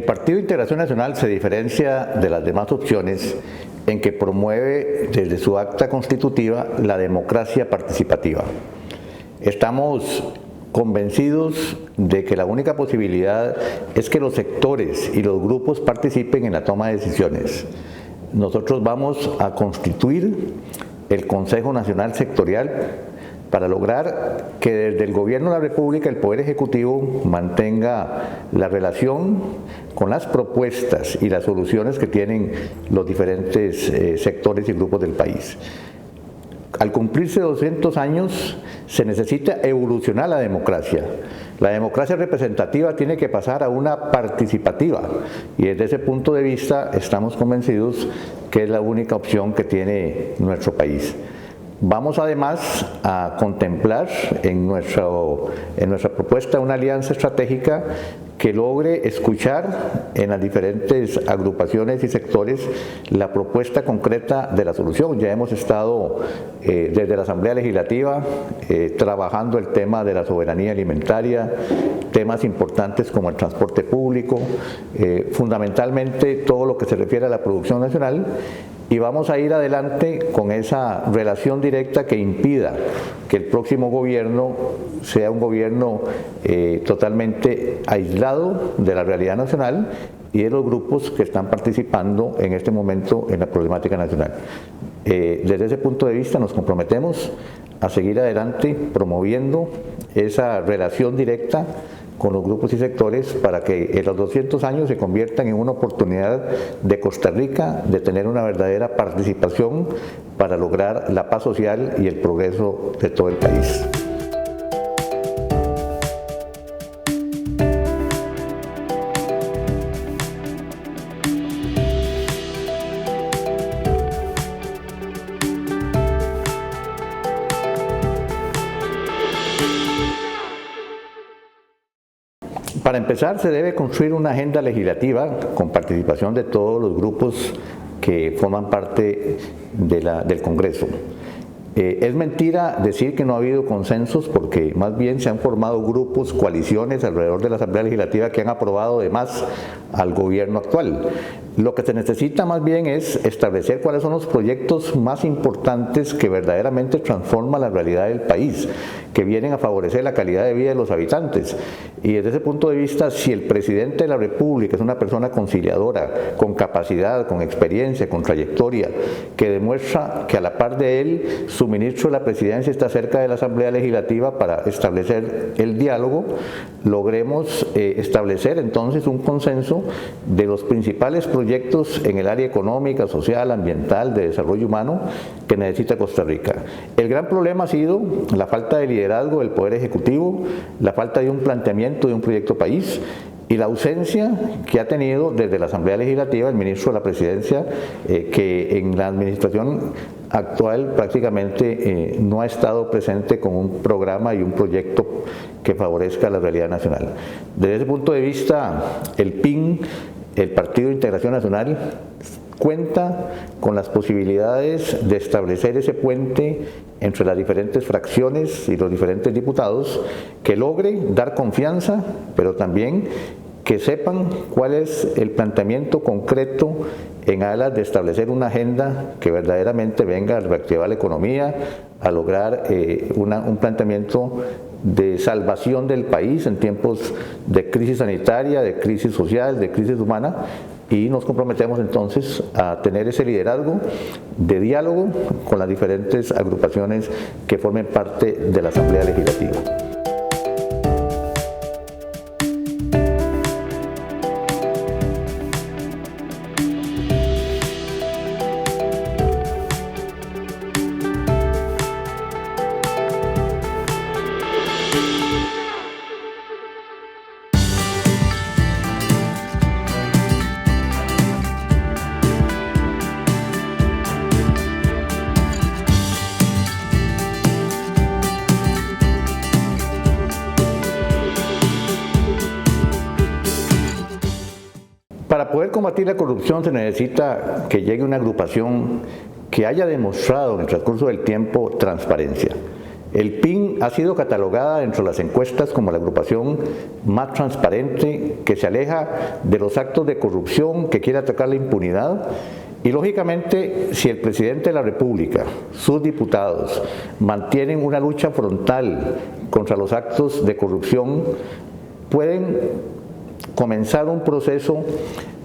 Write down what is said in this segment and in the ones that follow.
Partido de Integración Nacional se diferencia de las demás opciones en que promueve desde su acta constitutiva la democracia participativa. Estamos convencidos de que la única posibilidad es que los sectores y los grupos participen en la toma de decisiones. Nosotros vamos a constituir el Consejo Nacional Sectorial para lograr que desde el Gobierno de la República el Poder Ejecutivo mantenga la relación con las propuestas y las soluciones que tienen los diferentes sectores y grupos del país. Al cumplirse 200 años se necesita evolucionar la democracia. La democracia representativa tiene que pasar a una participativa y desde ese punto de vista estamos convencidos que es la única opción que tiene nuestro país. Vamos además a contemplar en nuestra propuesta una alianza estratégica que logre escuchar en las diferentes agrupaciones y sectores la propuesta concreta de la solución. Ya hemos estado desde la Asamblea Legislativa trabajando el tema de la soberanía alimentaria, temas importantes como el transporte público, fundamentalmente todo lo que se refiere a la producción nacional, y vamos a ir adelante con esa relación directa que impida que el próximo gobierno sea un gobierno totalmente aislado de la realidad nacional y de los grupos que están participando en este momento en la problemática nacional. Desde ese punto de vista nos comprometemos a seguir adelante promoviendo esa relación directa con los grupos y sectores para que en los 200 años se conviertan en una oportunidad de Costa Rica de tener una verdadera participación para lograr la paz social y el progreso de todo el país. Para empezar, se debe construir una agenda legislativa con participación de todos los grupos que forman parte del Congreso. Es mentira decir que no ha habido consensos porque más bien se han formado grupos, coaliciones alrededor de la Asamblea Legislativa que han aprobado de más al gobierno actual. Lo que se necesita más bien es establecer cuáles son los proyectos más importantes que verdaderamente transforman la realidad del país, que vienen a favorecer la calidad de vida de los habitantes. Y desde ese punto de vista, si el presidente de la República es una persona conciliadora, con capacidad, con experiencia, con trayectoria, que demuestra que a la par de él, su ministro de la Presidencia está cerca de la Asamblea Legislativa para establecer el diálogo, logremos establecer entonces un consenso de los principales proyectos en el área económica, social, ambiental, de desarrollo humano que necesita Costa Rica. El gran problema ha sido la falta de liderazgo del Poder Ejecutivo, la falta de un planteamiento de un proyecto país y la ausencia que ha tenido desde la Asamblea Legislativa el ministro de la Presidencia, que en la administración actual prácticamente no ha estado presente con un programa y un proyecto que favorezca la realidad nacional. Desde ese punto de vista, el PIN, el Partido de Integración Nacional, cuenta con las posibilidades de establecer ese puente entre las diferentes fracciones y los diferentes diputados que logre dar confianza, pero también que sepan cuál es el planteamiento concreto en aras de establecer una agenda que verdaderamente venga a reactivar la economía, a lograr un planteamiento de salvación del país en tiempos de crisis sanitaria, de crisis social, de crisis humana, y nos comprometemos entonces a tener ese liderazgo de diálogo con las diferentes agrupaciones que formen parte de la Asamblea Legislativa. Para poder combatir la corrupción se necesita que llegue una agrupación que haya demostrado en el transcurso del tiempo transparencia. El PIN ha sido catalogada dentro de las encuestas como la agrupación más transparente, que se aleja de los actos de corrupción, que quiere atacar la impunidad. Y lógicamente, si el presidente de la República, sus diputados, mantienen una lucha frontal contra los actos de corrupción, pueden comenzar un proceso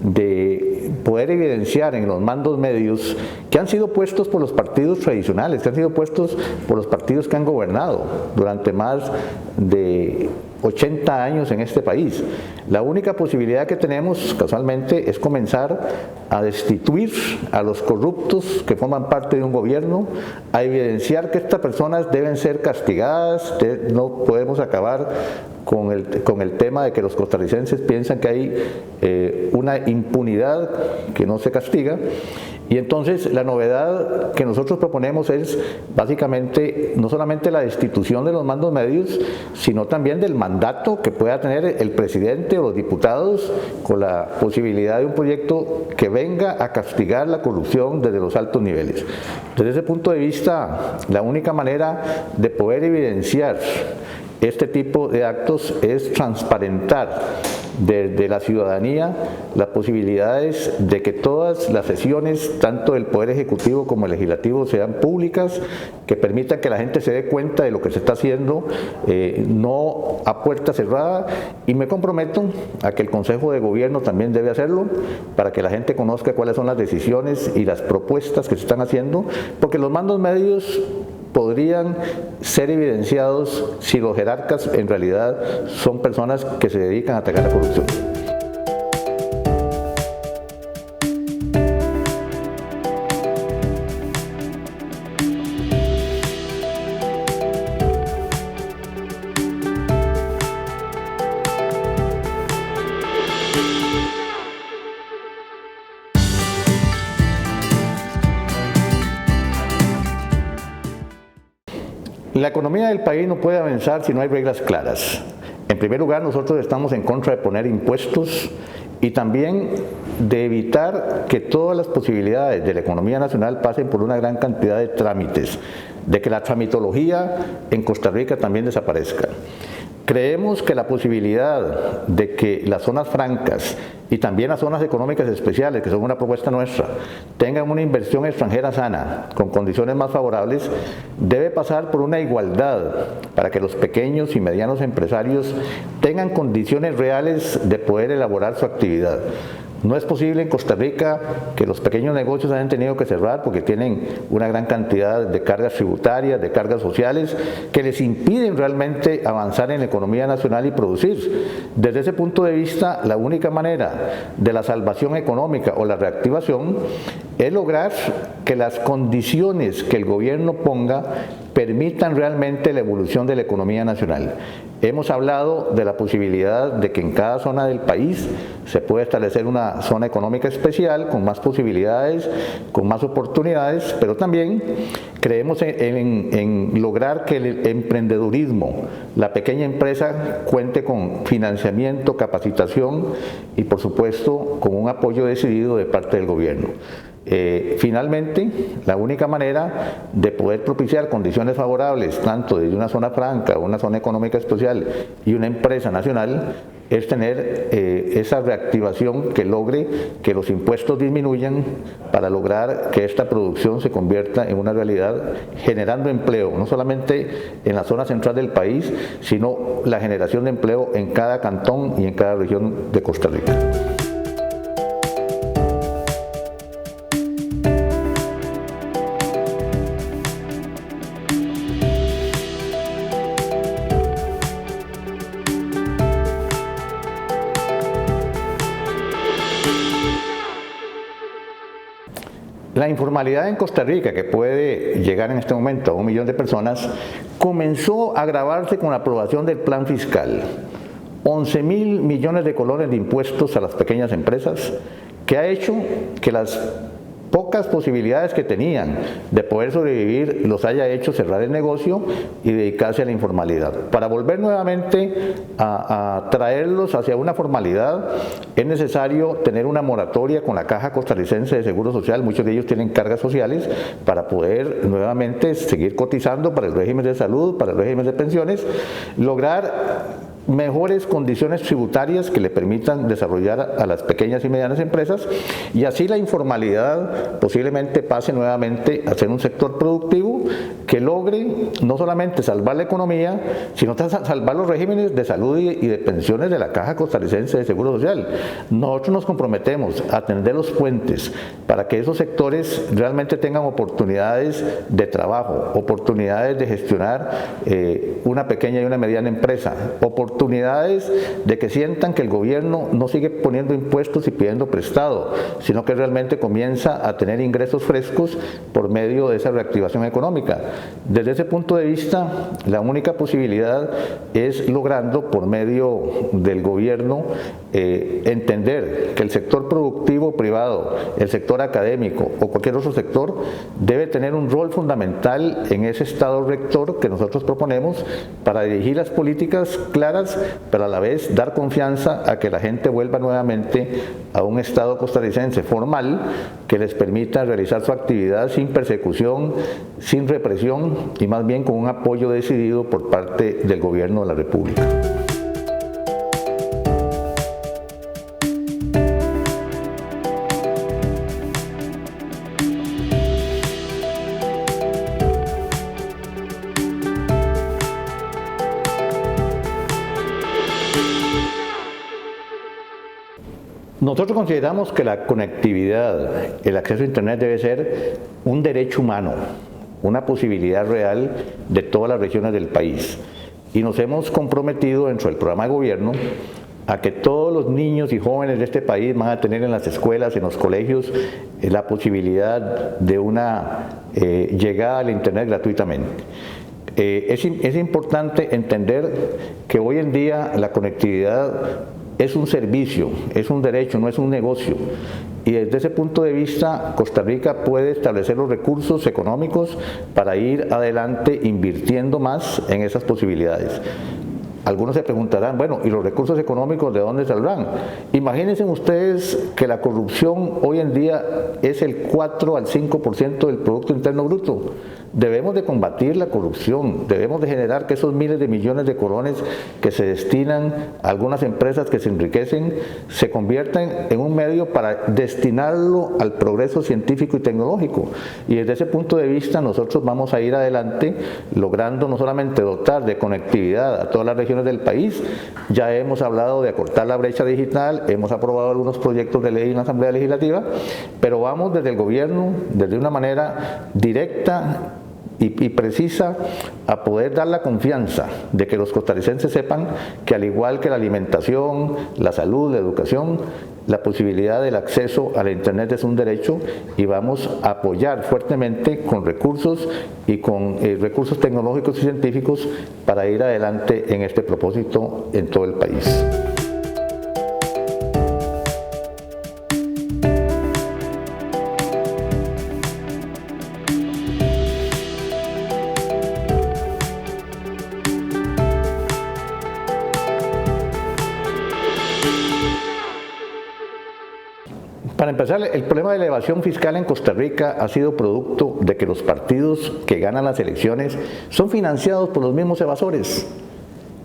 de poder evidenciar en los mandos medios que han sido puestos por los partidos tradicionales, que han sido puestos por los partidos que han gobernado durante más de 80 años en este país. La única posibilidad que tenemos casualmente es comenzar a destituir a los corruptos que forman parte de un gobierno, a evidenciar que estas personas deben ser castigadas. No podemos acabar con el tema de que los costarricenses piensan que hay una impunidad que no se castiga. Y entonces la novedad que nosotros proponemos es básicamente no solamente la destitución de los mandos medios, sino también del mandato que pueda tener el presidente o los diputados, con la posibilidad de un proyecto que venga a castigar la corrupción desde los altos niveles. Desde ese punto de vista, la única manera de poder evidenciar este tipo de actos es transparentar desde la ciudadanía las posibilidades de que todas las sesiones, tanto del Poder Ejecutivo como el Legislativo, sean públicas, que permitan que la gente se dé cuenta de lo que se está haciendo, no a puerta cerrada, y me comprometo a que el Consejo de Gobierno también debe hacerlo, para que la gente conozca cuáles son las decisiones y las propuestas que se están haciendo, porque los mandos medios podrían ser evidenciados si los jerarcas en realidad son personas que se dedican a atacar la corrupción. La economía del país no puede avanzar si no hay reglas claras. En primer lugar, nosotros estamos en contra de poner impuestos y también de evitar que todas las posibilidades de la economía nacional pasen por una gran cantidad de trámites, de que la tramitología en Costa Rica también desaparezca. Creemos que la posibilidad de que las zonas francas y también las zonas económicas especiales, que son una propuesta nuestra, tengan una inversión extranjera sana, con condiciones más favorables, debe pasar por una igualdad para que los pequeños y medianos empresarios tengan condiciones reales de poder elaborar su actividad. No es posible en Costa Rica que los pequeños negocios hayan tenido que cerrar porque tienen una gran cantidad de cargas tributarias, de cargas sociales, que les impiden realmente avanzar en la economía nacional y producir. Desde ese punto de vista, la única manera de la salvación económica o la reactivación es lograr que las condiciones que el gobierno ponga permitan realmente la evolución de la economía nacional. Hemos hablado de la posibilidad de que en cada zona del país se pueda establecer una zona económica especial con más posibilidades, con más oportunidades, pero también creemos en lograr que el emprendedurismo, la pequeña empresa, cuente con financiamiento, capacitación y por supuesto con un apoyo decidido de parte del gobierno. Finalmente, la única manera de poder propiciar condiciones favorables, tanto desde una zona franca, una zona económica especial y una empresa nacional, es tener esa reactivación que logre que los impuestos disminuyan para lograr que esta producción se convierta en una realidad, generando empleo, no solamente en la zona central del país, sino la generación de empleo en cada cantón y en cada región de Costa Rica. La informalidad en Costa Rica, que puede llegar en este momento a 1 millón de personas, comenzó a agravarse con la aprobación del plan fiscal. 11.000 millones de colones de impuestos a las pequeñas empresas, que ha hecho que las pocas posibilidades que tenían de poder sobrevivir los haya hecho cerrar el negocio y dedicarse a la informalidad. Para volver nuevamente a traerlos hacia una formalidad es necesario tener una moratoria con la Caja Costarricense de Seguro Social, muchos de ellos tienen cargas sociales, para poder nuevamente seguir cotizando para el régimen de salud, para el régimen de pensiones, lograr mejores condiciones tributarias que le permitan desarrollar a las pequeñas y medianas empresas, y así la informalidad posiblemente pase nuevamente a ser un sector productivo que logre no solamente salvar la economía, sino salvar los regímenes de salud y de pensiones de la Caja Costarricense de Seguro Social. Nosotros nos comprometemos a tender los puentes para que esos sectores realmente tengan oportunidades de trabajo, oportunidades de gestionar una pequeña y una mediana empresa, oportunidades de que sientan que el gobierno no sigue poniendo impuestos y pidiendo prestado, sino que realmente comienza a tener ingresos frescos por medio de esa reactivación económica. Desde ese punto de vista, la única posibilidad es logrando por medio del gobierno entender que el sector productivo privado, el sector académico o cualquier otro sector debe tener un rol fundamental en ese estado rector que nosotros proponemos para dirigir las políticas claras, pero a la vez dar confianza a que la gente vuelva nuevamente a un estado costarricense formal que les permita realizar su actividad sin persecución, sin represión y más bien con un apoyo decidido por parte del gobierno de la República. Nosotros consideramos que la conectividad, el acceso a Internet debe ser un derecho humano, una posibilidad real de todas las regiones del país. Y nos hemos comprometido dentro del programa de gobierno a que todos los niños y jóvenes de este país van a tener en las escuelas, en los colegios, la posibilidad de una llegada al Internet gratuitamente. Es importante entender que hoy en día la conectividad es un servicio, es un derecho, no es un negocio. Y desde ese punto de vista, Costa Rica puede establecer los recursos económicos para ir adelante invirtiendo más en esas posibilidades. Algunos se preguntarán, bueno, ¿y los recursos económicos de dónde saldrán? Imagínense ustedes que la corrupción hoy en día es el 4 al 5% del Producto Interno Bruto. Debemos de combatir la corrupción, debemos de generar que esos miles de millones de colones que se destinan a algunas empresas que se enriquecen se conviertan en un medio para destinarlo al progreso científico y tecnológico. Y desde ese punto de vista nosotros vamos a ir adelante logrando no solamente dotar de conectividad a todas las regiones del país, ya hemos hablado de acortar la brecha digital, hemos aprobado algunos proyectos de ley en la Asamblea Legislativa, pero vamos desde el gobierno, desde una manera directa y precisa a poder dar la confianza de que los costarricenses sepan que al igual que la alimentación, la salud, la educación, la posibilidad del acceso a la Internet es un derecho y vamos a apoyar fuertemente con recursos y con recursos tecnológicos y científicos para ir adelante en este propósito en todo el país. Para empezar, el problema de la evasión fiscal en Costa Rica ha sido producto de que los partidos que ganan las elecciones son financiados por los mismos evasores.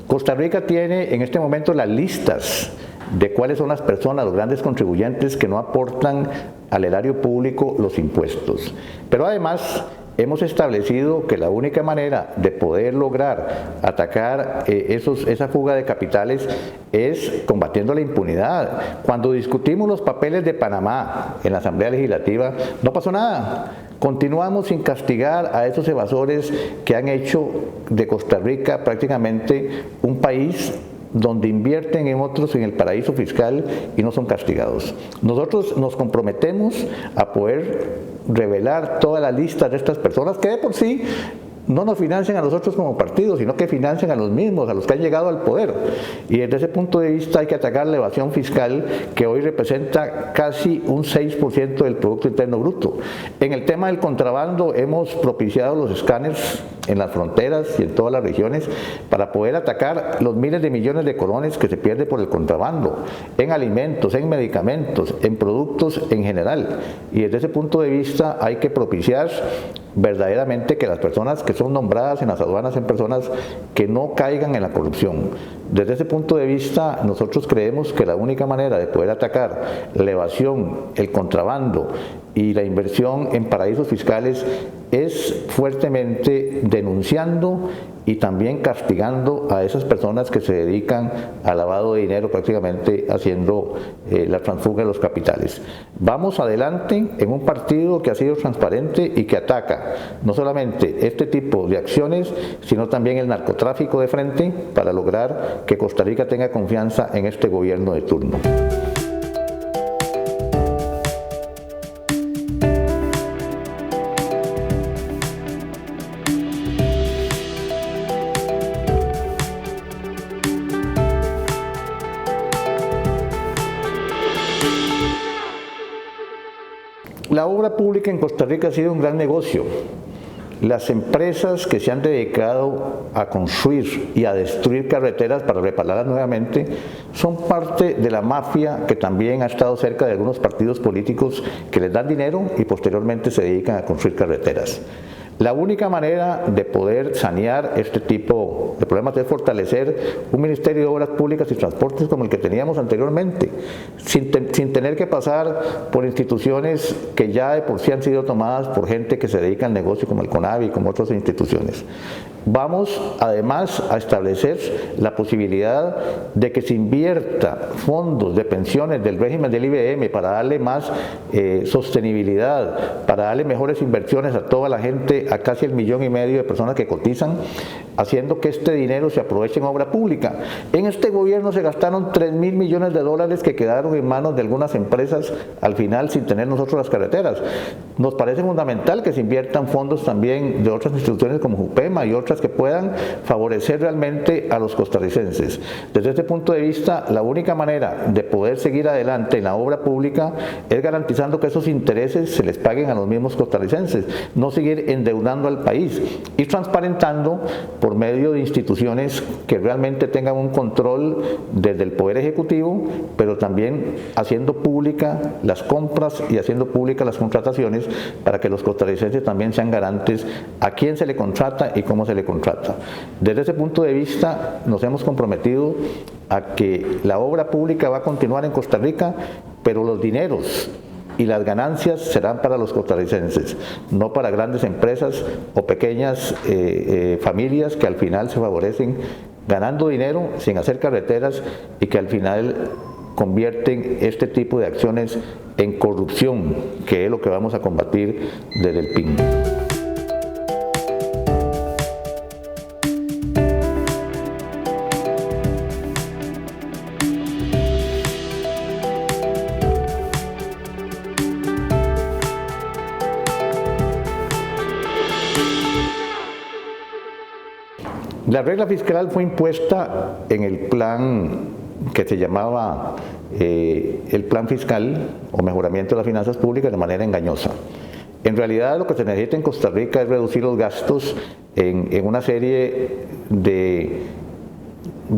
Costa Rica tiene en este momento las listas de cuáles son las personas, los grandes contribuyentes que no aportan al erario público los impuestos. Pero además hemos establecido que la única manera de poder lograr atacar esa fuga de capitales es combatiendo la impunidad. Cuando discutimos los papeles de Panamá en la Asamblea Legislativa, no pasó nada. Continuamos sin castigar a esos evasores que han hecho de Costa Rica prácticamente un país donde invierten en otros en el paraíso fiscal y no son castigados. Nosotros nos comprometemos a poder revelar toda la lista de estas personas que de por sí no nos financian a nosotros como partido, sino que financian a los mismos, a los que han llegado al poder. Y desde ese punto de vista hay que atacar la evasión fiscal, que hoy representa casi un 6% del Producto Interno Bruto. En el tema del contrabando hemos propiciado los escáneres en las fronteras y en todas las regiones para poder atacar los miles de millones de colones que se pierden por el contrabando, en alimentos, en medicamentos, en productos en general. Y desde ese punto de vista hay que propiciar verdaderamente que las personas que son nombradas en las aduanas sean personas que no caigan en la corrupción. Desde ese punto de vista, nosotros creemos que la única manera de poder atacar la evasión, el contrabando y la inversión en paraísos fiscales es fuertemente denunciando y también castigando a esas personas que se dedican al lavado de dinero, prácticamente haciendo la transfuga de los capitales. Vamos adelante en un partido que ha sido transparente y que ataca no solamente este tipo de acciones, sino también el narcotráfico de frente, para lograr que Costa Rica tenga confianza en este gobierno de turno. La obra pública en Costa Rica ha sido un gran negocio. Las empresas que se han dedicado a construir y a destruir carreteras para repararlas nuevamente son parte de la mafia que también ha estado cerca de algunos partidos políticos que les dan dinero y posteriormente se dedican a construir carreteras. La única manera de poder sanear este tipo de problemas es fortalecer un Ministerio de Obras Públicas y Transportes como el que teníamos anteriormente, sin tener que pasar por instituciones que ya de por sí han sido tomadas por gente que se dedica al negocio, como el CONAVI y como otras instituciones. Vamos además a establecer la posibilidad de que se invierta fondos de pensiones del régimen del IBM para darle más sostenibilidad, para darle mejores inversiones a toda la gente, a casi 1,5 millones de personas que cotizan, haciendo que este dinero se aproveche en obra pública. En este gobierno se gastaron 3,000 millones de dólares que quedaron en manos de algunas empresas al final sin tener nosotros las carreteras. Nos parece fundamental que se inviertan fondos también de otras instituciones como JUPEMA y otras que puedan favorecer realmente a los costarricenses. Desde este punto de vista, la única manera de poder seguir adelante en la obra pública es garantizando que esos intereses se les paguen a los mismos costarricenses, no seguir endeudando al país y transparentando por medio de instituciones que realmente tengan un control desde el Poder Ejecutivo, pero también haciendo pública las compras y haciendo públicas las contrataciones para que los costarricenses también sean garantes a quién se le contrata y cómo se le contrata. Desde ese punto de vista nos hemos comprometido a que la obra pública va a continuar en Costa Rica, pero los dineros y las ganancias serán para los costarricenses, no para grandes empresas o pequeñas familias que al final se favorecen ganando dinero sin hacer carreteras y que al final convierten este tipo de acciones en corrupción, que es lo que vamos a combatir desde el PIN. La regla fiscal fue impuesta en el plan que se llamaba el plan fiscal o mejoramiento de las finanzas públicas de manera engañosa. En realidad lo que se necesita en Costa Rica es reducir los gastos en una serie de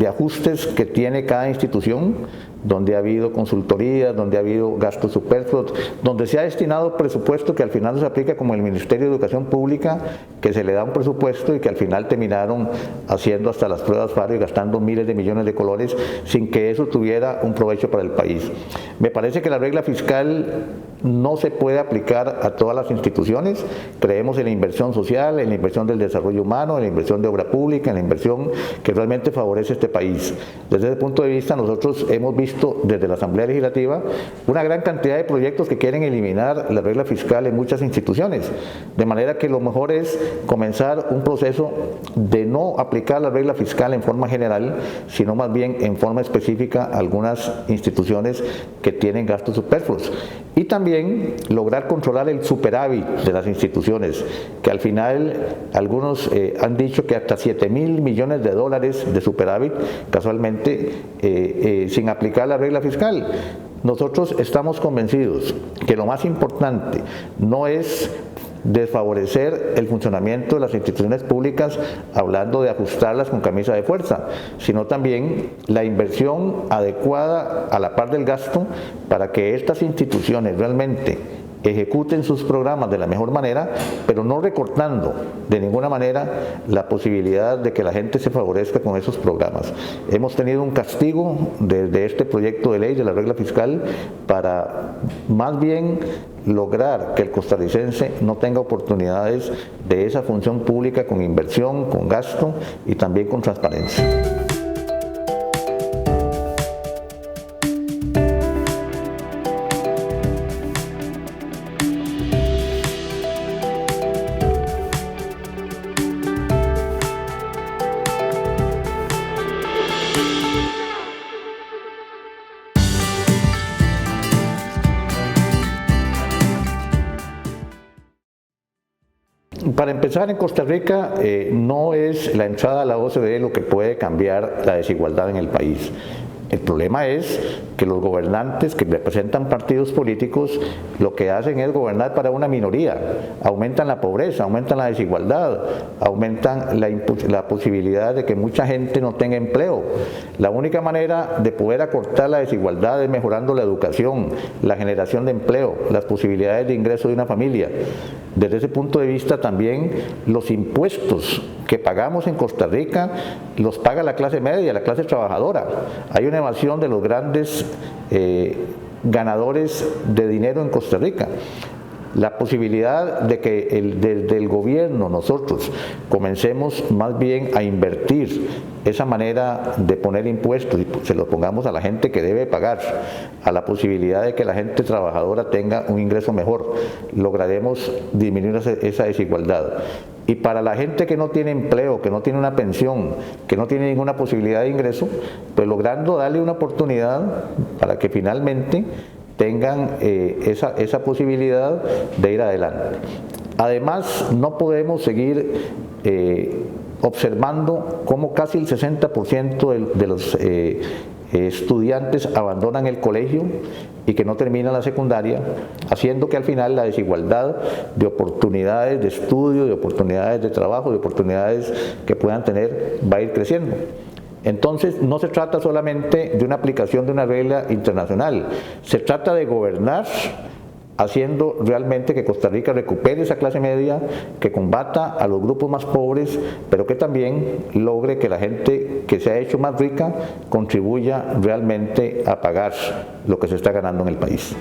ajustes que tiene cada institución, donde ha habido consultorías, donde ha habido gastos superfluos, donde se ha destinado presupuesto que al final se aplica como el Ministerio de Educación Pública, que se le da un presupuesto y que al final terminaron haciendo hasta las pruebas FARO y gastando miles de millones de colones sin que eso tuviera un provecho para el país. Me parece que la regla fiscal no se puede aplicar a todas las instituciones. Creemos en la inversión social, en la inversión del desarrollo humano, en la inversión de obra pública, en la inversión que realmente favorece este país. Desde ese punto de vista nosotros hemos visto visto desde la Asamblea Legislativa una gran cantidad de proyectos que quieren eliminar la regla fiscal en muchas instituciones, de manera que lo mejor es comenzar un proceso de no aplicar la regla fiscal en forma general, sino más bien en forma específica a algunas instituciones que tienen gastos superfluos. Y también lograr controlar el superávit de las instituciones, que al final algunos han dicho que hasta 7.000 millones de dólares de superávit, casualmente, sin aplicar la regla fiscal. Nosotros estamos convencidos que lo más importante no es desfavorecer el funcionamiento de las instituciones públicas hablando de ajustarlas con camisa de fuerza, sino también la inversión adecuada a la par del gasto para que estas instituciones realmente ejecuten sus programas de la mejor manera, pero no recortando de ninguna manera la posibilidad de que la gente se favorezca con esos programas. Hemos tenido un castigo desde este proyecto de ley de la regla fiscal para más bien lograr que el costarricense no tenga oportunidades de esa función pública con inversión, con gasto y también con transparencia. Para empezar, en Costa Rica no es la entrada a la OCDE lo que puede cambiar la desigualdad en el país. El problema es que los gobernantes que representan partidos políticos lo que hacen es gobernar para una minoría, aumentan la pobreza, aumentan la desigualdad, aumentan la posibilidad de que mucha gente no tenga empleo. La única manera de poder acortar la desigualdad es mejorando la educación, la generación de empleo, las posibilidades de ingreso de una familia. Desde ese punto de vista también los impuestos que pagamos en Costa Rica los paga la clase media, la clase trabajadora. Hay una evasión de los grandes ganadores de dinero en Costa Rica. La posibilidad de que desde el gobierno nosotros comencemos más bien a invertir esa manera de poner impuestos y se los pongamos a la gente que debe pagar, a la posibilidad de que la gente trabajadora tenga un ingreso mejor, lograremos disminuir esa desigualdad. Y para la gente que no tiene empleo, que no tiene una pensión, que no tiene ninguna posibilidad de ingreso, pues logrando darle una oportunidad para que finalmente tengan esa posibilidad de ir adelante. Además, no podemos seguir observando cómo casi el 60% de los estudiantes abandonan el colegio y que no terminan la secundaria, haciendo que al final la desigualdad de oportunidades de estudio, de oportunidades de trabajo, de oportunidades que puedan tener va a ir creciendo. Entonces no se trata solamente de una aplicación de una regla internacional, se trata de gobernar haciendo realmente que Costa Rica recupere esa clase media, que combata a los grupos más pobres, pero que también logre que la gente que se ha hecho más rica contribuya realmente a pagar lo que se está ganando en el país.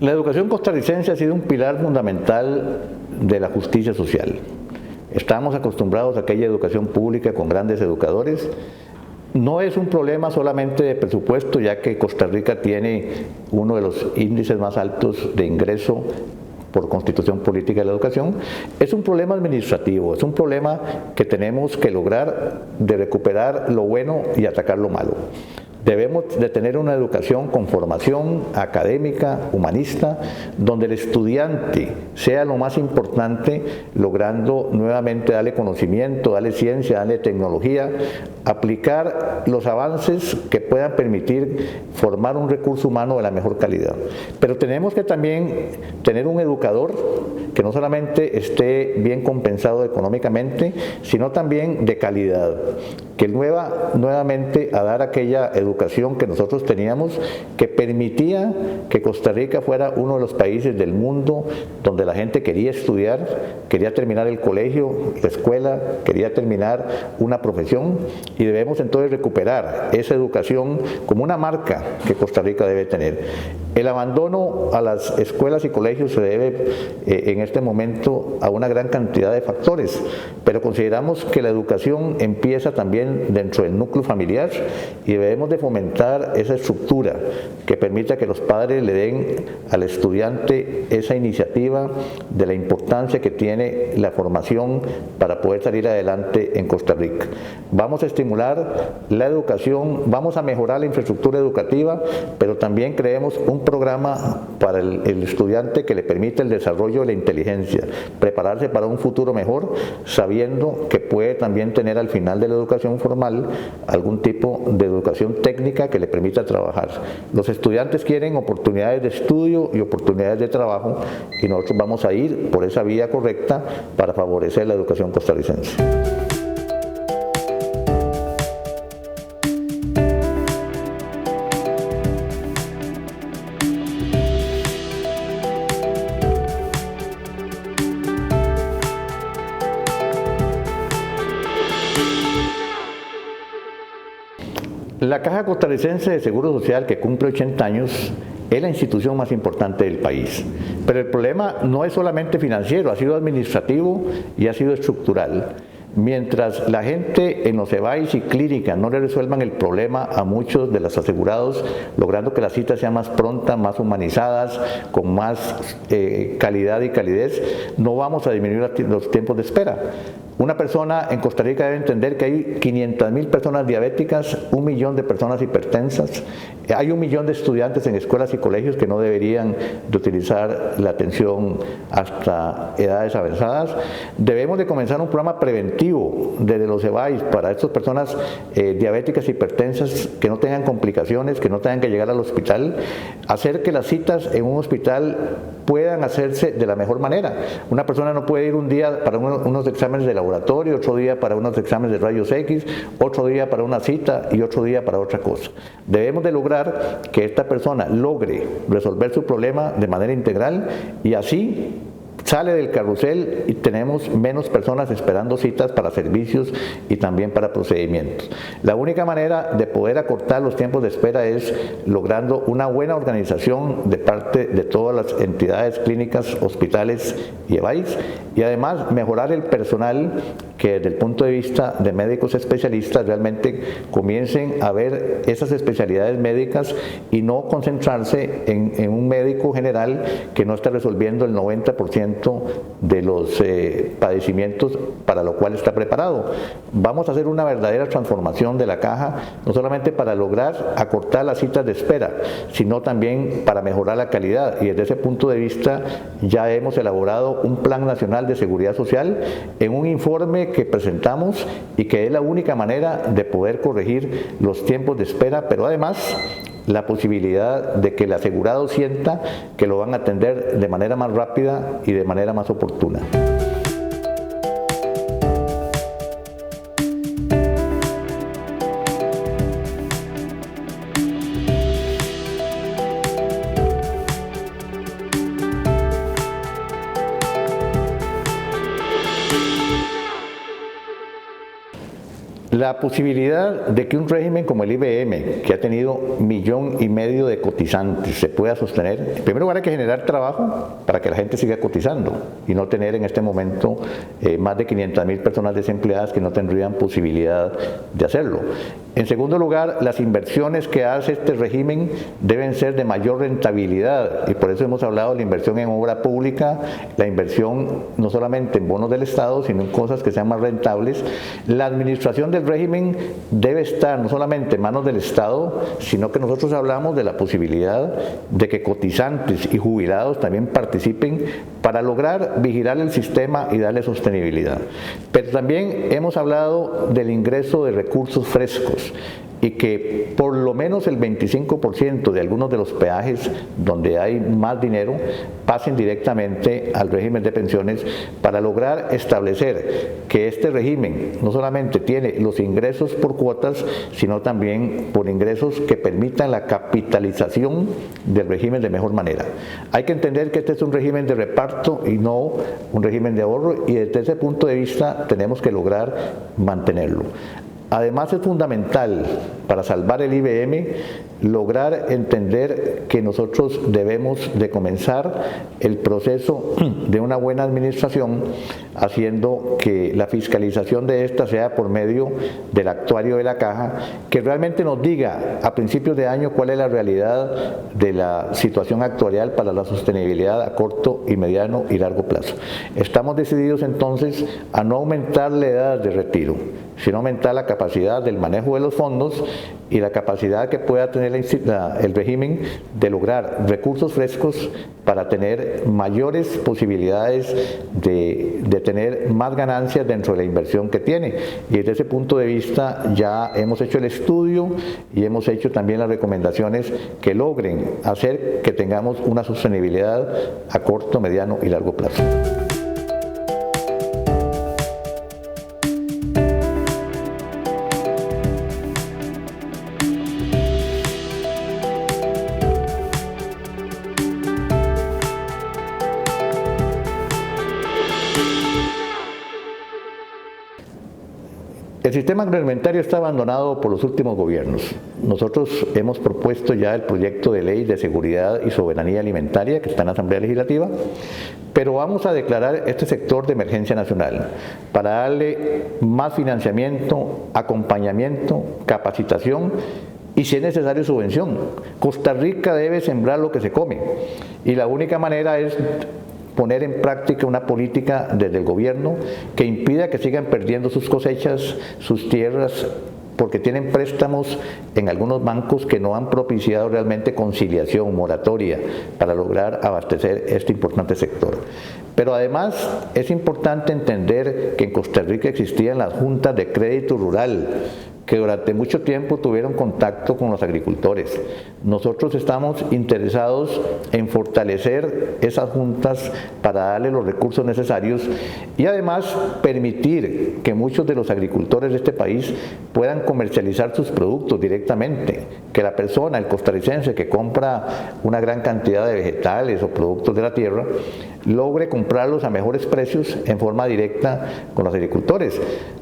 La educación costarricense ha sido un pilar fundamental de la justicia social. Estamos acostumbrados a aquella educación pública con grandes educadores. No es un problema solamente de presupuesto, ya que Costa Rica tiene uno de los índices más altos de ingreso por constitución política de la educación. Es un problema administrativo, es un problema que tenemos que lograr de recuperar lo bueno y atacar lo malo. Debemos de tener una educación con formación académica, humanista, donde el estudiante sea lo más importante, logrando nuevamente darle conocimiento, darle ciencia, darle tecnología, aplicar los avances que puedan permitir formar un recurso humano de la mejor calidad. Pero tenemos que también tener un educador que no solamente esté bien compensado económicamente, sino también de calidad, que nuevamente a dar aquella educación educación que nosotros teníamos, que permitía que Costa Rica fuera uno de los países del mundo donde la gente quería estudiar, quería terminar el colegio, la escuela, quería terminar una profesión, y debemos entonces recuperar esa educación como una marca que Costa Rica debe tener. El abandono a las escuelas y colegios se debe en este momento a una gran cantidad de factores, pero consideramos que la educación empieza también dentro del núcleo familiar y debemos de fomentar esa estructura que permita que los padres le den al estudiante esa iniciativa de la importancia que tiene la formación para poder salir adelante en Costa Rica. Vamos a estimular la educación, vamos a mejorar la infraestructura educativa, pero también creemos un programa para el estudiante que le permite el desarrollo de la inteligencia, prepararse para un futuro mejor, sabiendo que puede también tener al final de la educación formal algún tipo de educación técnica que le permita trabajar. Los estudiantes quieren oportunidades de estudio y oportunidades de trabajo, y nosotros vamos a ir por esa vía correcta para favorecer la educación costarricense. La Caja Costarricense de Seguro Social, que cumple 80 años, es la institución más importante del país. Pero el problema no es solamente financiero, ha sido administrativo y ha sido estructural. Mientras la gente en los EBAIS y clínicas no le resuelvan el problema a muchos de los asegurados, logrando que las citas sean más prontas, más humanizadas, con más calidad y calidez, no vamos a disminuir los tiempos de espera. Una persona en Costa Rica debe entender que hay 500,000 personas diabéticas, 1 millón de personas hipertensas, hay 1 millón de estudiantes en escuelas y colegios que no deberían de utilizar la atención hasta edades avanzadas. Debemos de comenzar un programa preventivo desde los EBAIS para estas personas diabéticas e hipertensas que no tengan complicaciones, que no tengan que llegar al hospital, hacer que las citas en un hospital puedan hacerse de la mejor manera. Una persona no puede ir un día para unos exámenes de laboratorio, otro día para unos exámenes de rayos X, otro día para una cita y otro día para otra cosa. Debemos de lograr que esta persona logre resolver su problema de manera integral, y así sale del carrusel y tenemos menos personas esperando citas para servicios y también para procedimientos. La única manera de poder acortar los tiempos de espera es logrando una buena organización de parte de todas las entidades clínicas, hospitales y EBAIS, y además mejorar el personal, que desde el punto de vista de médicos especialistas realmente comiencen a ver esas especialidades médicas y no concentrarse en un médico general que no está resolviendo el 90% de los padecimientos para lo cual está preparado. Vamos a hacer una verdadera transformación de la caja, no solamente para lograr acortar las citas de espera, sino también para mejorar la calidad, y desde ese punto de vista ya hemos elaborado un Plan Nacional de Seguridad Social en un informe que presentamos y que es la única manera de poder corregir los tiempos de espera, pero además la posibilidad de que el asegurado sienta que lo van a atender de manera más rápida y de manera más oportuna. La posibilidad de que un régimen como el IBM, que ha tenido 1,5 millones de cotizantes, se pueda sostener, en primer lugar hay que generar trabajo para que la gente siga cotizando y no tener en este momento más de 500,000 personas desempleadas que no tendrían posibilidad de hacerlo. En segundo lugar, las inversiones que hace este régimen deben ser de mayor rentabilidad, y por eso hemos hablado de la inversión en obra pública, la inversión no solamente en bonos del Estado, sino en cosas que sean más rentables. La administración del régimen debe estar no solamente en manos del Estado, sino que nosotros hablamos de la posibilidad de que cotizantes y jubilados también participen para lograr vigilar el sistema y darle sostenibilidad. Pero también hemos hablado del ingreso de recursos frescos. y que por lo menos el 25% de algunos de los peajes donde hay más dinero pasen directamente al régimen de pensiones para lograr establecer que este régimen no solamente tiene los ingresos por cuotas, sino también por ingresos que permitan la capitalización del régimen de mejor manera. Hay que entender que este es un régimen de reparto y no un régimen de ahorro, y desde ese punto de vista tenemos que lograr mantenerlo. Además, es fundamental para salvar el IBM lograr entender que nosotros debemos de comenzar el proceso de una buena administración, haciendo que la fiscalización de esta sea por medio del actuario de la caja, que realmente nos diga a principios de año cuál es la realidad de la situación actuarial para la sostenibilidad a corto y mediano y largo plazo. Estamos decididos entonces a no aumentar la edad de retiro, sino aumentar la capacidad del manejo de los fondos y la capacidad que pueda tener el régimen de lograr recursos frescos para tener mayores posibilidades de tener más ganancias dentro de la inversión que tiene. Y desde ese punto de vista ya hemos hecho el estudio y hemos hecho también las recomendaciones que logren hacer que tengamos una sostenibilidad a corto, mediano y largo plazo. El sistema agroalimentario está abandonado por los últimos gobiernos. Nosotros hemos propuesto ya el proyecto de ley de seguridad y soberanía alimentaria que está en la Asamblea Legislativa, pero vamos a declarar este sector de emergencia nacional para darle más financiamiento, acompañamiento, capacitación y, si es necesario, subvención. Costa Rica debe sembrar lo que se come, y la única manera es poner en práctica una política desde el gobierno que impida que sigan perdiendo sus cosechas, sus tierras, porque tienen préstamos en algunos bancos que no han propiciado realmente conciliación, moratoria, para lograr abastecer este importante sector. Pero además es importante entender que en Costa Rica existían las juntas de crédito rural, que durante mucho tiempo tuvieron contacto con los agricultores. Nosotros estamos interesados en fortalecer esas juntas para darle los recursos necesarios y además permitir que muchos de los agricultores de este país puedan comercializar sus productos directamente, que la persona, el costarricense que compra una gran cantidad de vegetales o productos de la tierra, logre comprarlos a mejores precios en forma directa con los agricultores.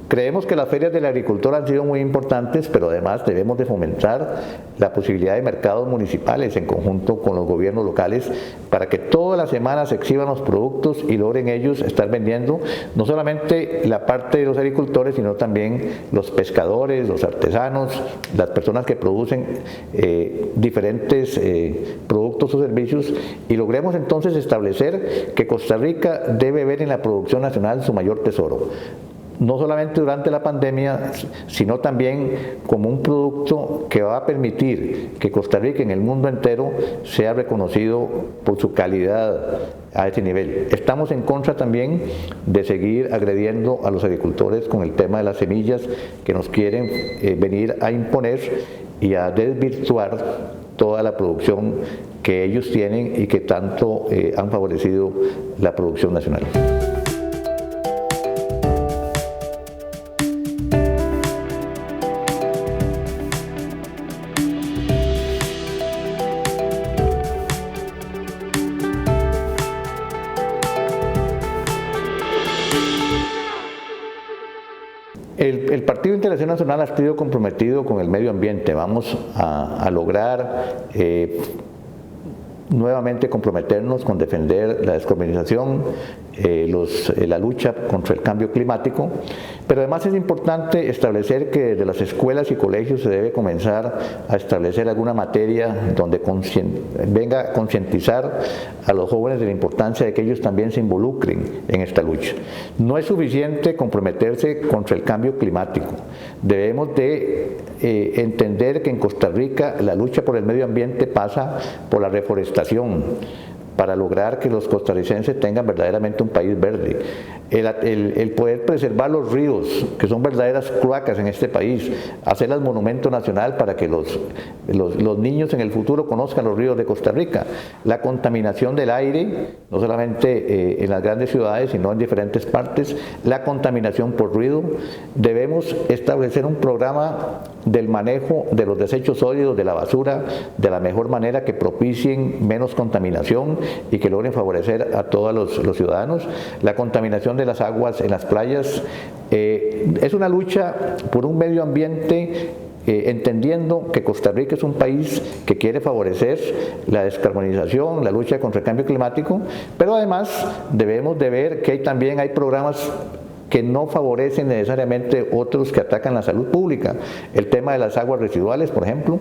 Creemos que las ferias del agricultor han sido muy importantes, pero además debemos de fomentar la posibilidad de mercados municipales en conjunto con los gobiernos locales para que todas las semanas se exhiban los productos y logren ellos estar vendiendo no solamente la parte de los agricultores, sino también los pescadores, los artesanos, las personas que producen diferentes productos o servicios, y logremos entonces establecer que Costa Rica debe ver en la producción nacional su mayor tesoro, no solamente durante la pandemia, sino también como un producto que va a permitir que Costa Rica en el mundo entero sea reconocido por su calidad a ese nivel. Estamos en contra también de seguir agrediendo a los agricultores con el tema de las semillas que nos quieren venir a imponer y a desvirtuar toda la producción que ellos tienen y que tanto han favorecido la producción nacional. El Partido Integración Nacional ha estado comprometido con el medio ambiente. Vamos a lograr nuevamente comprometernos con defender la descarbonización, la lucha contra el cambio climático, pero además es importante establecer que desde las escuelas y colegios se debe comenzar a establecer alguna materia donde venga a concientizar a los jóvenes de la importancia de que ellos también se involucren en esta lucha. No es suficiente comprometerse contra el cambio climático, debemos de entender que en Costa Rica la lucha por el medio ambiente pasa por la reforestación, para lograr que los costarricenses tengan verdaderamente un país verde. El poder preservar los ríos, que son verdaderas cloacas en este país, hacerlas monumento nacional para que los niños en el futuro conozcan los ríos de Costa Rica. La contaminación del aire, no solamente en las grandes ciudades, sino en diferentes partes. La contaminación por ruido. Debemos establecer un programa del manejo de los desechos sólidos, de la basura, de la mejor manera que propicien menos contaminación y que logren favorecer a todos los ciudadanos. La contaminación de las aguas en las playas es una lucha por un medio ambiente entendiendo que Costa Rica es un país que quiere favorecer la descarbonización, la lucha contra el cambio climático, pero además debemos de ver que también hay programas que no favorecen necesariamente otros que atacan la salud pública. El tema de las aguas residuales, por ejemplo,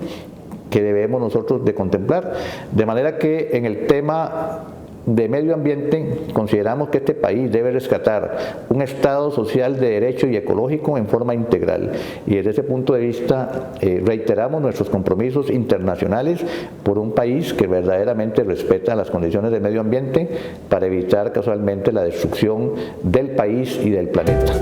que debemos nosotros de contemplar. De manera que en el tema de medio ambiente consideramos que este país debe rescatar un Estado social de derecho y ecológico en forma integral. Y desde ese punto de vista reiteramos nuestros compromisos internacionales por un país que verdaderamente respeta las condiciones del medio ambiente para evitar casualmente la destrucción del país y del planeta.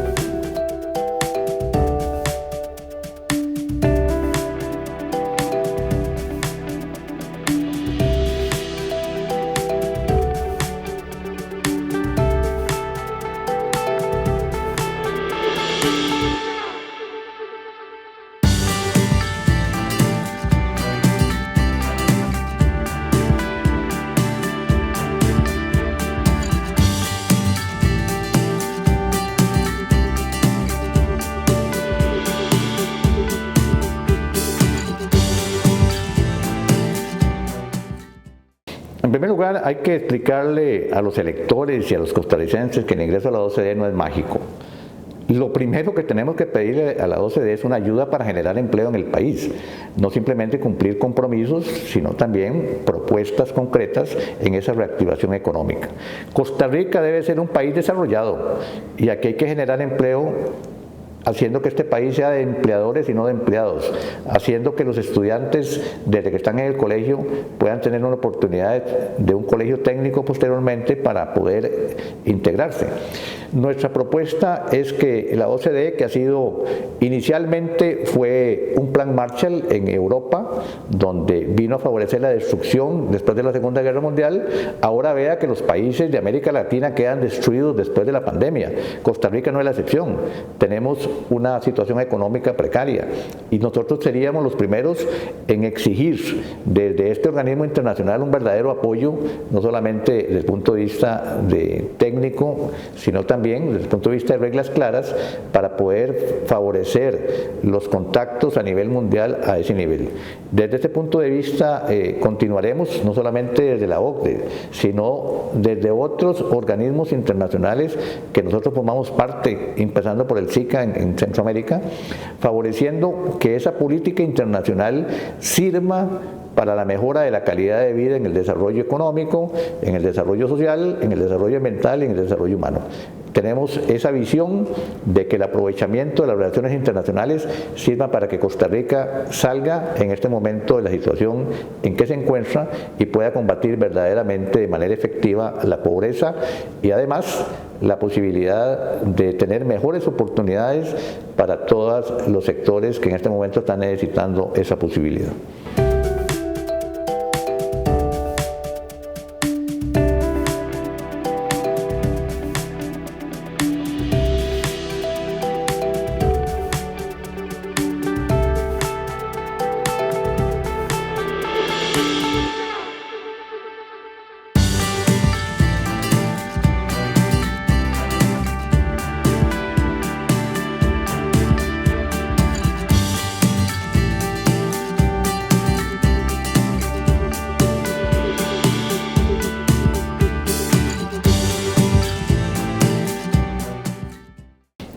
En primer lugar, hay que explicarle a los electores y a los costarricenses que el ingreso a la OCDE no es mágico. Lo primero que tenemos que pedirle a la OCDE es una ayuda para generar empleo en el país, no simplemente cumplir compromisos, sino también propuestas concretas en esa reactivación económica. Costa Rica debe ser un país desarrollado y aquí hay que generar empleo haciendo que este país sea de empleadores y no de empleados, haciendo que los estudiantes desde que están en el colegio puedan tener una oportunidad de un colegio técnico posteriormente para poder integrarse. Nuestra propuesta es que la OCDE, que ha sido inicialmente fue un plan Marshall en Europa, donde vino a favorecer la destrucción después de la Segunda Guerra Mundial, ahora vea que los países de América Latina quedan destruidos después de la pandemia. Costa Rica no es la excepción. Tenemos una situación económica precaria y nosotros seríamos los primeros en exigir desde este organismo internacional un verdadero apoyo, no solamente desde el punto de vista técnico, sino también desde el punto de vista de reglas claras para poder favorecer los contactos a nivel mundial a ese nivel. Desde este punto de vista continuaremos no solamente desde la OCDE, sino desde otros organismos internacionales que nosotros formamos parte, empezando por el SICA en Centroamérica, favoreciendo que esa política internacional sirva para la mejora de la calidad de vida en el desarrollo económico, en el desarrollo social, en el desarrollo ambiental y en el desarrollo humano. Tenemos esa visión de que el aprovechamiento de las relaciones internacionales sirva para que Costa Rica salga en este momento de la situación en que se encuentra y pueda combatir verdaderamente de manera efectiva la pobreza y además la posibilidad de tener mejores oportunidades para todos los sectores que en este momento están necesitando esa posibilidad.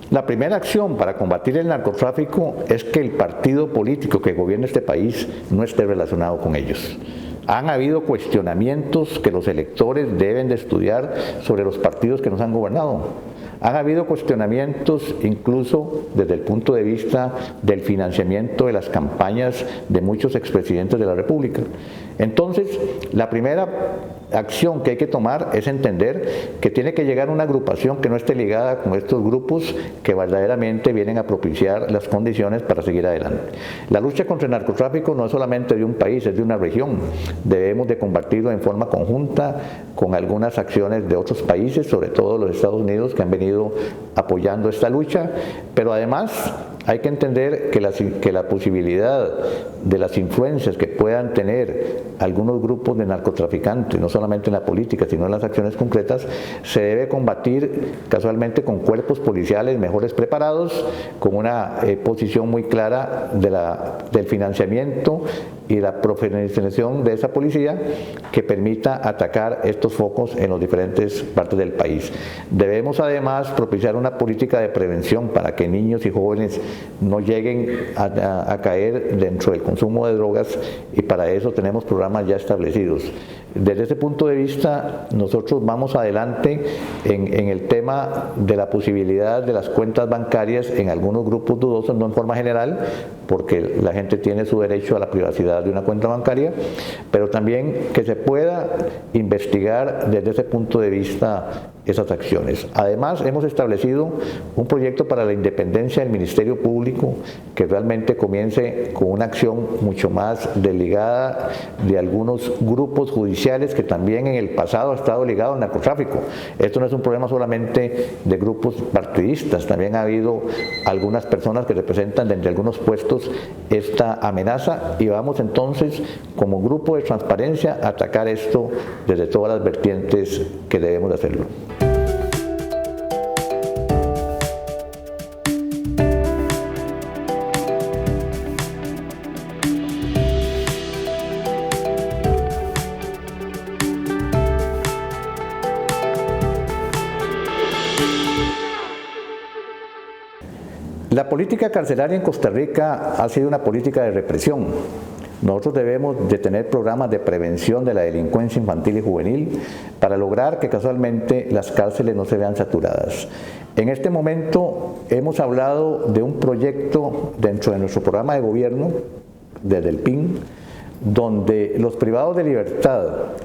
La primera acción para combatir el narcotráfico es que el partido político que gobierna este país no esté relacionado con ellos. Han habido cuestionamientos que los electores deben de estudiar sobre los partidos que nos han gobernado. Han habido cuestionamientos incluso desde el punto de vista del financiamiento de las campañas de muchos expresidentes de la República. Entonces, la primera acción que hay que tomar es entender que tiene que llegar una agrupación que no esté ligada con estos grupos que verdaderamente vienen a propiciar las condiciones para seguir adelante. La lucha contra el narcotráfico no es solamente de un país, es de una región. Debemos de combatirlo en forma conjunta con algunas acciones de otros países, sobre todo los Estados Unidos, que han venido apoyando esta lucha, pero además hay que entender que la posibilidad de las influencias que puedan tener algunos grupos de narcotraficantes, no solamente en la política, sino en las acciones concretas, se debe combatir casualmente con cuerpos policiales mejores preparados, con una posición muy clara del financiamiento y la profesionalización de esa policía que permita atacar estos focos en las diferentes partes del país. Debemos además propiciar una política de prevención para que niños y jóvenes no lleguen a caer dentro del consumo de drogas, y para eso tenemos programas ya establecidos. Desde ese punto de vista, nosotros vamos adelante en el tema de la posibilidad de las cuentas bancarias en algunos grupos dudosos, no en forma general, porque la gente tiene su derecho a la privacidad de una cuenta bancaria, pero también que se pueda investigar desde ese punto de vista esas acciones. Además, hemos establecido un proyecto para la independencia del Ministerio Público que realmente comience con una acción mucho más desligada de algunos grupos judiciales que también en el pasado ha estado ligado al narcotráfico. Esto no es un problema solamente de grupos partidistas, también ha habido algunas personas que representan desde algunos puestos esta amenaza, y vamos entonces como grupo de transparencia a atacar esto desde todas las vertientes que debemos de hacerlo. La política carcelaria en Costa Rica ha sido una política de represión. Nosotros debemos de tener programas de prevención de la delincuencia infantil y juvenil para lograr que casualmente las cárceles no se vean saturadas. En este momento hemos hablado de un proyecto dentro de nuestro programa de gobierno, desde el PIN, donde los privados de libertad,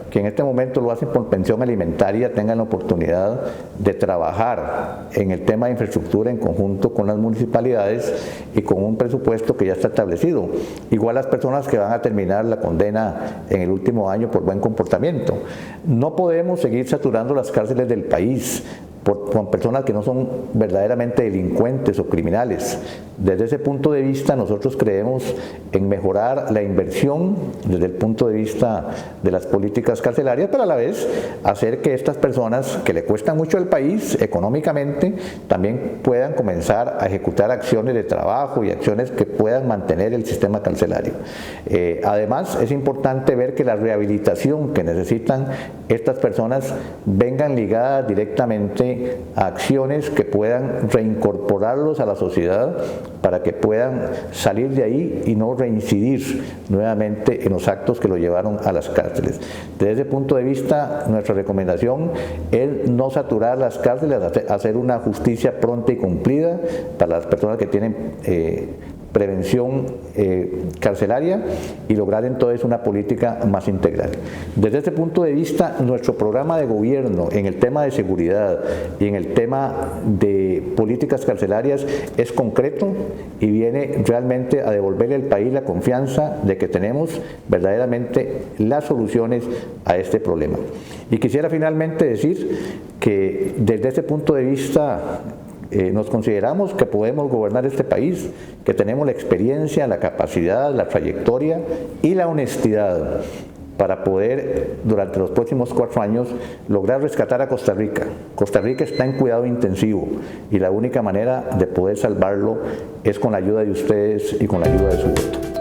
que en este momento lo hacen por pensión alimentaria, tengan la oportunidad de trabajar en el tema de infraestructura en conjunto con las municipalidades y con un presupuesto que ya está establecido. Igual las personas que van a terminar la condena en el último año por buen comportamiento. No podemos seguir saturando las cárceles del país con personas que no son verdaderamente delincuentes o criminales. Desde ese punto de vista, nosotros creemos en mejorar la inversión desde el punto de vista de las políticas carcelarias, pero a la vez hacer que estas personas que le cuestan mucho al país económicamente también puedan comenzar a ejecutar acciones de trabajo y acciones que puedan mantener el sistema carcelario. Además, es importante ver que la rehabilitación que necesitan estas personas vengan ligadas directamente a acciones que puedan reincorporarlos a la sociedad para que puedan salir de ahí y no reincidir nuevamente en los actos que lo llevaron a las cárceles. Desde ese punto de vista, nuestra recomendación es no saturar las cárceles, hacer una justicia pronta y cumplida para las personas que tienen prevención carcelaria y lograr entonces una política más integral. Desde este punto de vista, nuestro programa de gobierno en el tema de seguridad y en el tema de políticas carcelarias es concreto y viene realmente a devolverle al país la confianza de que tenemos verdaderamente las soluciones a este problema. Y quisiera finalmente decir que desde este punto de vista nos consideramos que podemos gobernar este país, que tenemos la experiencia, la capacidad, la trayectoria y la honestidad para poder, durante los próximos 4 años, lograr rescatar a Costa Rica. Costa Rica está en cuidado intensivo y la única manera de poder salvarlo es con la ayuda de ustedes y con la ayuda de su voto.